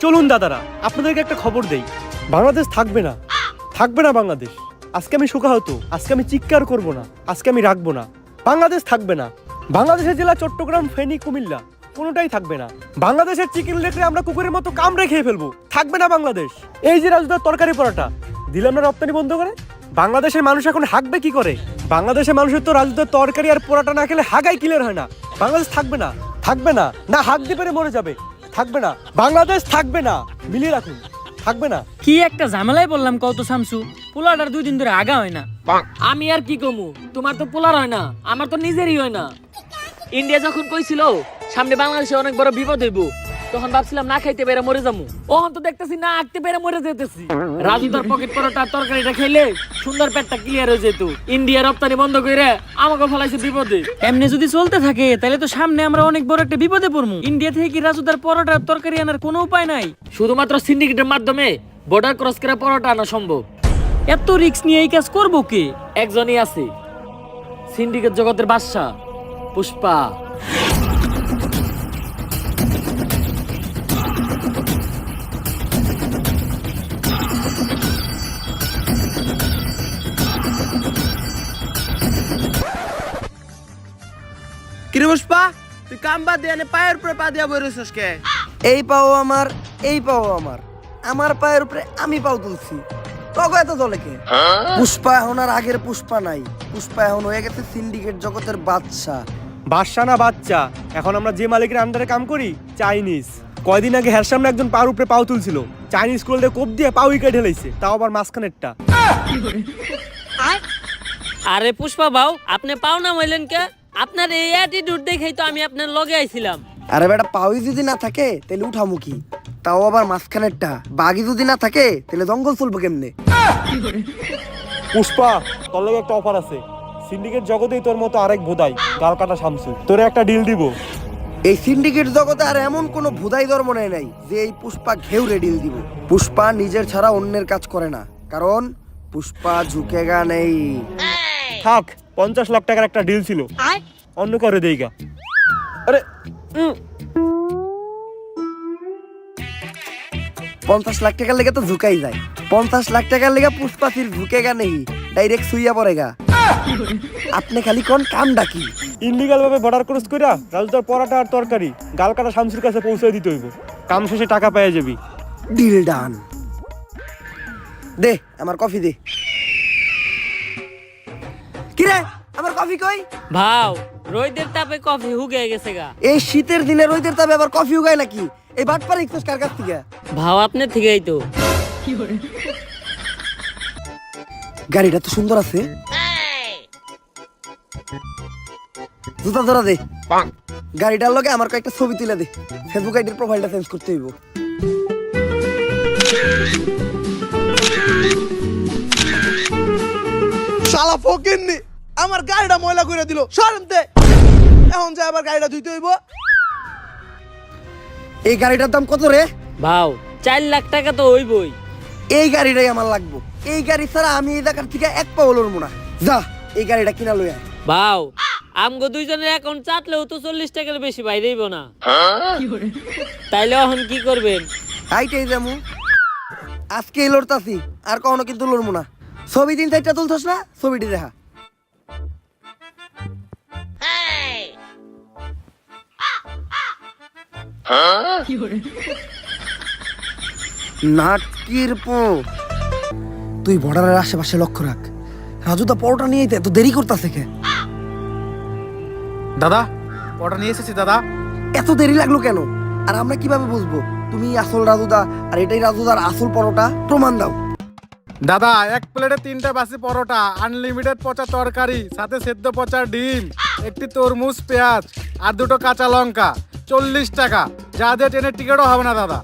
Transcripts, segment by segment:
চলুন দাদারা, আপনাদেরকে একটা খবর দেই, বাংলাদেশ থাকবে না, থাকবে না বাংলাদেশ। আজকে আমি শোকাহত, আজকে আমি চিৎকার করব না, আজকে আমি রাখবো না। বাংলাদেশ থাকবে না। বাংলাদেশের জেলা চট্টগ্রাম, ফেনী, কুমিল্লা কোনোটাই থাকবে না। বাংলাদেশের চিকেন লেগরে আমরা কুকুরের মতো কামড়ে খেয়ে ফেলবো। থাকবে না বাংলাদেশ। এই যে রাজুদার তরকারি পরোটা দিলাম না রপ্তানি বন্ধ করে, বাংলাদেশের মানুষ এখন হাঁকবে কি করে? বাংলাদেশের মানুষের তো রাজুদার তরকারি আর পরোটা না খেলে হাগাই ক্লিয়ার হয় না। বাংলাদেশ থাকবে না, থাকবে না, না হাঁক দিয়ে পেরে মরে যাবে। থাকবে না, বাংলাদেশ থাকবে না, মিলিয়ে রাখুন, থাকবে না। কি একটা ঝামেলায় বললাম কত শামসু, পোলাটার 2 দিন ধরে আগা হয় না। আমি আর কি কমু, তোমার তো পোলার হয় না, আমার তো নিজেরই হয় না। ইন্ডিয়া যখন কইছিল সামনে বাংলাদেশে অনেক বড় বিপদ হইব, তখন ভাবছিলাম না খাইতে পেরে মরে যাবো। ওহন তো দেখতেছি না আঁকতে পেরে মরে যেতেছি। রাজু তার পকেট পরোটা তরকারিটা খাইলে সুন্দর পেটটা ক্লিয়ার হয়ে যেত। ইন্ডিয়া রপ্তানি বন্ধ করে আমাকে ফলাইছে বিপদে। এমনি যদি চলতে থাকে তাহলে তো সামনে আমরা অনেক বড় একটা বিপদে পড়বো। ইন্ডিয়া থেকে কি রাজুদার পরোটার তরকারি আনার কোনো উপায় নাই? শুধুমাত্র সিন্ডিকেটের মাধ্যমে বর্ডার ক্রস করে পরোটা আনা সম্ভব। এত রিস্ক নিয়ে এই কাজ করবো কে? একজনই আছে, সিন্ডিকেট জগতের বাদশা পুষ্পা। কিরে পুষ্পা, তুই কাম বাদ দিয়ে পায়ের উপরে পা দিয়া বই রইছস কে? এই পাও আমার, এই পাও আমার, আমার পায়ের উপরে আমি পাও তুলছি। তবে এত দলে কে? পুষ্পা এখন আর আগের পুষ্পা নাই। পুষ্পা এখন হয়ে গেছে সিন্ডিকেট জগতের বাদশা। বাদশা না বাচ্চা, এখন আমরা যে মালিকের আন্ডারে কাম করি, চাইনিজ। কয়দিন আগে হের সামনে একজন পার উপরে পাও তুলছিল, চাইনিজ স্কুলে কোপ দিয়ে পাও উইকেট ঢেলাইছে, তাও আবার মাঝখানেরটা। আরে পুষ্পা বাউ, আপনি পাও না হইলেন কে? আপনার এই অ্যাটিটিউড দেখেই তো আমি আপনার লগে আইছিলাম। আরে বেটা, পাওই যদি না থাকে তাহলে উঠামুখী, তাও আবার মাঝখানেরটা। বাঘি যদি না থাকে তাহলে জঙ্গল চলবো কেমনে? পুষ্পা, তোর লাগে একটা অফার আছে। সিন্ডিকেট জগতেই তোর মতো আরেক ভোদাই, গাল কাটা শামসু, তোরে একটা ডিল দিব। এই সিন্ডিকেট জগতে আর এমন কোনো ভুদাই ধর্ম নাই যে এই পুষ্পা ঘেউরে ডিল দিব। পুষ্পা নিজের ছাড়া অন্যের কাজ করে না, কারণ পুষ্পা ঝুঁকেগা নেই। থাক, 50 লাখ টাকার একটা ডিল ছিল, অন্য করে দেইগা। আরে 50 লাখ টাকার লেগে তো ঝুঁকাই যায়। 50 লাখ টাকার লেগে পুষ্পা ফির ঝুঁকেগা নেই, ডাইরেক্ট সুইয়া পড়েগা। আপনি খালি কোন কাম ডাকি ইনলিগাল ভাবে বর্ডার ক্রস কইরা রাজুদার পরোটা আর তরকারি গাল কাটা শামসুর কাছে পৌঁছে দিতে হইব। কাম শেষে টাকা পেয়ে যাবি। Deal done. দে আমার কফি দে। কিরে, আমার কফি কই? ভাও, রোদের তাপে কফি হুগে গেছে গা। এই শীতের দিনে রোদের তাপে আবার কফি উগায় নাকি? এই বাটপার ইকছস কার কাছ থেকে? ভাও আপনার থেকেই তো। গাড়িটা তো সুন্দর আছে। জুতা ধরা দে। গাড়িটার লগে আমার কয়েকটা ছবি তুলে দে, ফেসবুক আইডির প্রোফাইলটা চেঞ্জ করতে হইব। শালা ফকিন্নি আমার গাড়িটা ময়লা করে দিল, সরমতে। এখন যে আবার গাড়িটা ধুইতে হইব। এই গাড়িটার দাম কত রে? ভাও 4 লাখ টাকা তো হইবই। এই গাড়িটাই আমার লাগবো। এই গাড়ি ছাড়া আমি এই জায়গার থেকে এক পা হলো না। যা, এই গাড়িটা কিনা লই আয়। ভাও, আমগো দুইজনের অ্যাকাউন্ট চাটলেও তো 40 টাকার বেশি বাইরেইব না। তাইলে এখন কি করবেন? হাইটাই যামু। আজকে লড়তাছি, আর কখনো কিন্তু লড়মু না। ছবি 3-4টা তুলছস না, ছবিটি দেখা। নাটকির পো, তুই বর্ডারের আশেপাশে লক্ষ্য রাখ। রাজু দা পরোটা নিয়ে এত দেরি করতেছে কে? দাদা, পরোটা নিয়ে এসেছি দাদা। এত দেরি লাগলো কেন? আর আমরা কিভাবে বুঝবো তুমি আসল রাজুদা আর এটাই রাজুদার আসল পরোটা? প্রমাণ দাও। দাদা, এক প্লেটে 3টা বাসি পরোটা, আনলিমিটেড পচা তরকারি, সাথে সেদ্ধ পচা ডিম, একটি তরমুজ, পেঁয়াজ আর 2টো কাঁচা লঙ্কা, 40 টাকা। যা দিয়ে ট্রেনের টিকিটও হবে না দাদা।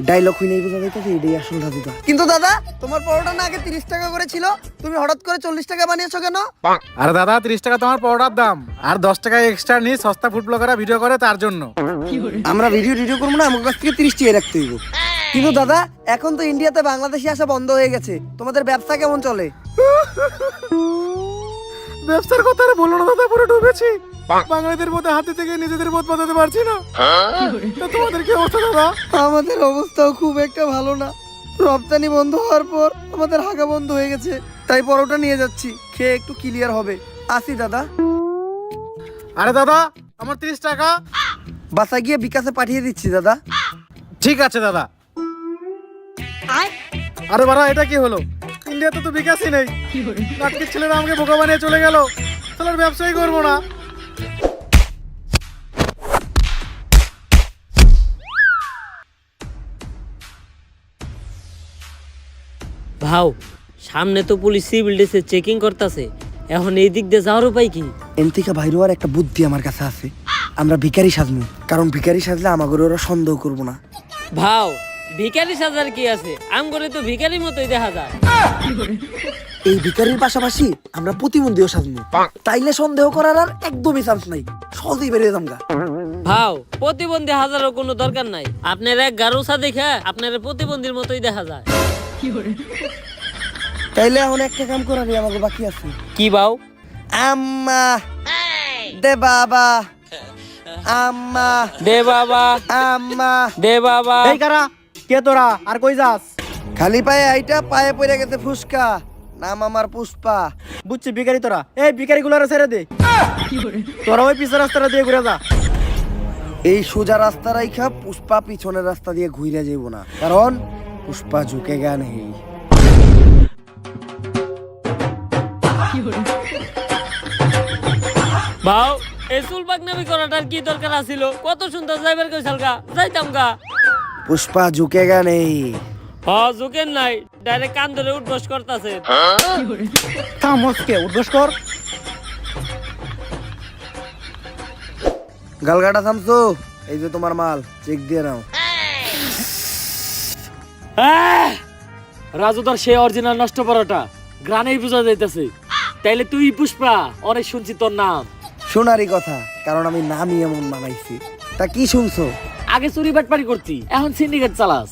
ডায়লগ হই নাই বোঝা যাইতেছে এটাই আসল রাজুদা। কিন্তু দাদা, তোমার পরোটা না আগে 30 টাকা করে ছিল, তুমি হঠাৎ করে 40 টাকা বানিয়েছো কেন? আরে দাদা, 30 টাকা তোমার পরোটার দাম, আর 10 টাকা এক্সট্রা নিয়ে সস্তা ফুড ব্লগাররা ভিডিও করে তার জন্য। আমরা ভিডিও করবো না, আমার কাছ থেকে 30 টাকা রাখতে হইব। কিন্তু দাদা, এখন তো ইন্ডিয়াতে বাংলাদেশি আসা বন্ধ হয়ে গেছে, তোমাদের ব্যবসা কেমন চলে? ব্যবসার কথা আর বলো না দাদা, পুরো ডুবেছি। বাঙালিদের মধ্যে হাতে থেকে নিজেদের পথ বাঁচাতে পারছি না। তা তোমাদের কি অবস্থা দাদা? আমাদের অবস্থাও খুব একটা ভালো না। রপ্তানি বন্ধ হওয়ার পর আমাদের হাগা বন্ধ হয়ে গেছে, তাই পরোটা নিয়ে যাচ্ছি, খেয়ে একটু ক্লিয়ার হবে। আসি দাদা। আরে দাদা, আমার 30 টাকা। বাসা গিয়ে বিকাশে পাঠিয়ে দিচ্ছি দাদা। ঠিক আছে দাদা। আরে বাড়া, এটা কি হলো? ইন্ডিয়াতে তো বিকাশই নেই। নাটকের ছেলেরা আমাকে বোকা বানিয়ে চলে গেল। তাহলে আর ব্যবসাই করবো না। ভাও, সামনে তো পুলিশ সিভিল ড্রেসে চেকিং করতেছে, এখন এই দিক দিয়ে যাওয়ার উপায় কি? এন থেকে বাইরে হওয়ার একটা বুদ্ধি আমার কাছে আছে। আমরা ভিখারি সাজবো, কারণ ভিখারি সাজলে আমাদের ওরা সন্দেহ করবো না। ভাও, ভিখারি সাজার কি আছে? আম করে তো ভিখারির মতোই দেখা যায়। এই ভিখারির পাশাপাশি আমরা প্রতিবন্ধীও সাজবো, তাইলে সন্দেহ করার আর একদমই চান্স নাই, সহজেই বেরিয়ে যামগা। ভাও, প্রতিবন্ধী হাজারও কোনো দরকার নাই। আপনার এক গারুসা দেখে আপনার প্রতিবন্ধীর মতোই দেখা যায়। তাইলে এখন একটা কাম করারই আমাকে বাকি আছে। কি ভাও? আম্মা দে বাবা, আম্মা দে বাবা, আম্মা। দে বাবা। এই কারা, কে তোরা, আর কই যাস? খালি পায়ে আইটা পায়ে পড়ে গেছে ফুসকা, নাম আমার পুষ্পা। বুঝছি ভিখারি তোরা। এই ভিখারি গুলারে ছেড়ে দে, তোরা ওই পিছের রাস্তাটা দিয়ে ঘুরে যা। এই সোজা রাস্তা রাইখা পুষ্পা পিছনের রাস্তা দিয়ে ঘুরে যাইব না, কারণ পুষ্পা ঝুঁকে গা নেই। ভাও, এই চুল পাকনামি করাটার কি দরকার আছিল? কত সুন্দর যাইবার কইছাল গা, যাইতাম গা। পুষ্পা ঝুঁকে গা নেই। হ, ঝুঁকেন নাই, ডাইরেক্ট কান ধরে উঠবস করতেছে। থাম হসকে, উদ্ঘোষ কর। গালগাটা থামছো, এই যে তোমার মাল, চেক দিয়ে নাও। রাজুদার সে অরিজিনাল নষ্ট পরোটা গ্রানেই বোঝা যাইতেছে। তাইলে তুই পুষ্পা, অনেক শুনছি তোর নাম। শোনারই কথা, কারণ আমি নামই এমন বানাইছি। তা কি শুনছো? আগে চুরি বাটপারি করতি, এখন সিন্ডিকেট চালাস।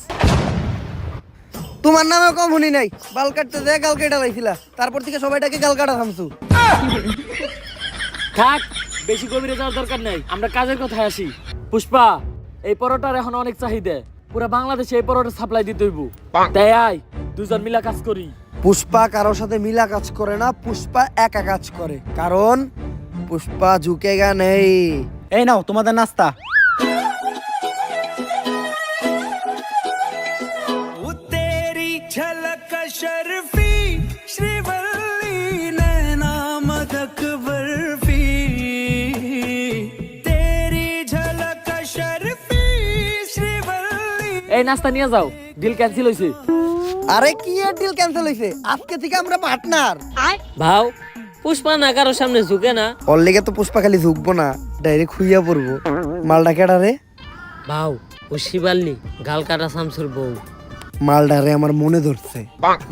তোমার নামে কম শুনি নাই, বাল কাটতে যায় গাল কেটে লাইছিলা, তারপর থেকে সবাইটাকে গাল কাটা থামছো। থাক, বেশি গভীরে যাওয়ার দরকার নাই, আমরা কাজের কথায় আসি। পুষ্পা, এই পরোটার এখন অনেক চাহিদা, পুরো বাংলাদেশে এই পরোটা সাপ্লাই দিতে হইব। তাই আয়, দুজন মিলা কাজ করি। পুষ্পা কারোর সাথে মিলা কাজ করে না, পুষ্পা একা কাজ করে, কারণ পুষ্পা ঝুঁকে গা নেই। এই নাও তোমাদের নাস্তা। এই নাস্তা নিয়ে যাও, ডিল ক্যান্সেল হইছে। আরে কি এর ডিল ক্যান্সেল হইছে? আজকে থেকে আমরা পার্টনার। ভাও, পুষ্পা না কারো সামনে ঝুঁকে না। ওর লেগে তো পুষ্পা খালি ঝুঁকবো না, ডাইরেক্ট খুইয়া পড়বো। মালটা কেডা রে? ভাও, ও শিবাল্লি, গাল কাটা শামসুর বউ। মালডারে আমার মনে ধরছে।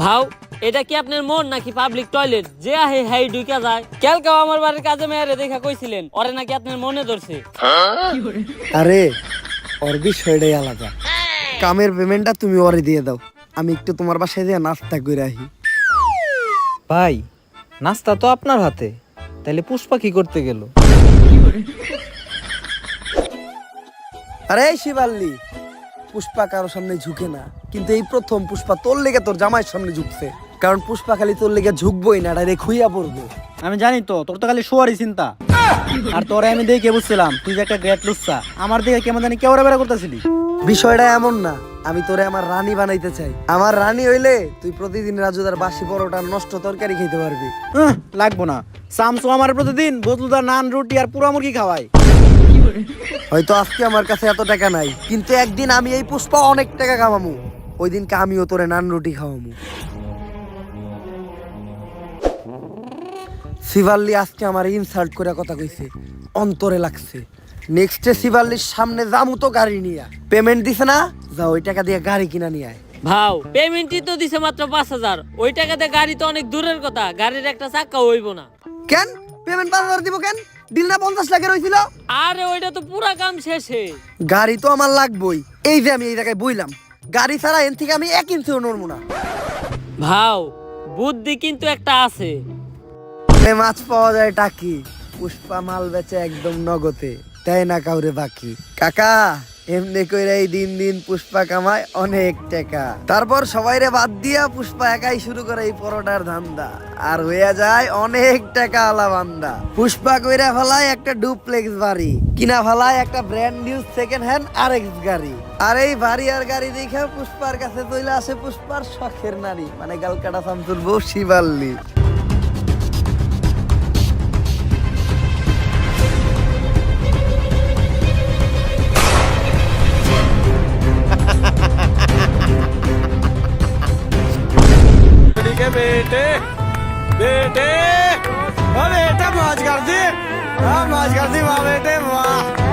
ভাও, এটা কি আপনার মন নাকি পাবলিক টয়লেট? যে আহে হাই ঢুকে যায়। কালকেও আমার বাড়ির কাজে মেয়েরে দেখা কইছিলেন, ওরে নাকি আপনার মনে ধরছে। আরে ওর বিষয়টাই আলাদা। কামের পেমেন্টটা তুমি ওরে দিয়ে দাও, আমি একটু তোমার বাসায় দিয়ে নাস্তা করে আহি। ভাই, নাস্তা তো আপনার হাতে, তাইলে পুষ্পা কি করতে গেল? আরে এই শিবাল্লি, পুষ্পা কারোর সামনে ঝুঁকে না, কিন্তু এই প্রথম পুষ্পা তোর লেগে তোর জামাইয়ের সামনে ঝুঁকছে। কারণ পুষ্পা খালি তোর লেগে ঝুঁকবই না, ডাইরেক্ট খুইয়া পড়বো। আমি জানি তো, তোর তো খালি শোয়ারই চিন্তা। আর তোরে আমি দেখে বুঝছিলাম তুই যে একটা গ্রেট লুচ্চা। আমার দিকে কেমন জানি কেউ বেড়া করতেছিলি। বিষয়টা এমন না, আমি তোরে আমার রানী বানাইতে চাই। আমার রানী হইলে তুই প্রতিদিন রাজুদার বাসি পরোটা নষ্ট তরকারি খেতে পারবি। লাগবো না, সামসু আমার প্রতিদিন বদলুদার নান, রুটি আর পুরা মুরগি খাওয়াই। হয়তো আজকে আমার কাছে এত টাকা নাই, কিন্তু একদিন আমি এই পুষ্পা অনেক টাকা কামামু, ওই দিনকে আমিও তোরে নান রুটি খাওয়ামু। শিবাল্লি আজকে আমার ইনসাল্ট করে কথা কইছে, অন্তরে লাগছে। নেক্সটে শিবাল্লির সামনে যামু তো গাড়ি নিয়ে। পেমেন্ট দিছে না, যা ওই টাকা দিয়ে গাড়ি কিনা নিয়ে আয়। ভাও, পেমেন্টই তো দিছে মাত্র 5000। ওই টাকাতে গাড়ি তো অনেক দূরের কথা, গাড়ির একটা চাকা হইব না। কেন পেমেন্ট 5000 দিব কেন? বিল না 50 লাখের হইছিল? আরে ওইটা তো পুরা কাম শেষে। গাড়ি তো আমার লাগবই, এই যে আমি এই জায়গায় বইলাম, গাড়ি ছাড়া এন থেকে আমি 1 ইঞ্চিও নড়বো না। ভাও, বুদ্ধি কিন্তু একটা আছে। মাছ পাওয়া যায় টাকি, পুষ্পা মাল বেচে একদম নগদে, দেয় না কাউরে বাকি। কাকা এমনি কইরাই দিন দিন পুষ্পা কামায় অনেক টাকা। তারপর সবাইরে বাদ দিয়া পুষ্পা একাই শুরু করে এই পরোটার ধান্দা, আর হইয়া যায় অনেক টাকা আলা বান্দা। পুষ্পা কইরা ফেলায় একটা ডুপ্লেক্স বাড়ি, কিনা ফেলায় একটা brand new second hand RX গাড়ি। আর এই বাড়ি আর গাড়ি দেখা পুষ্পার কাছে চলে আসে পুষ্পার শখের নারী, মানে গালকাটা শামসুর বউ শিবাল্লি। बेटे बेटे मौज कर दी वाह बेटे वाह।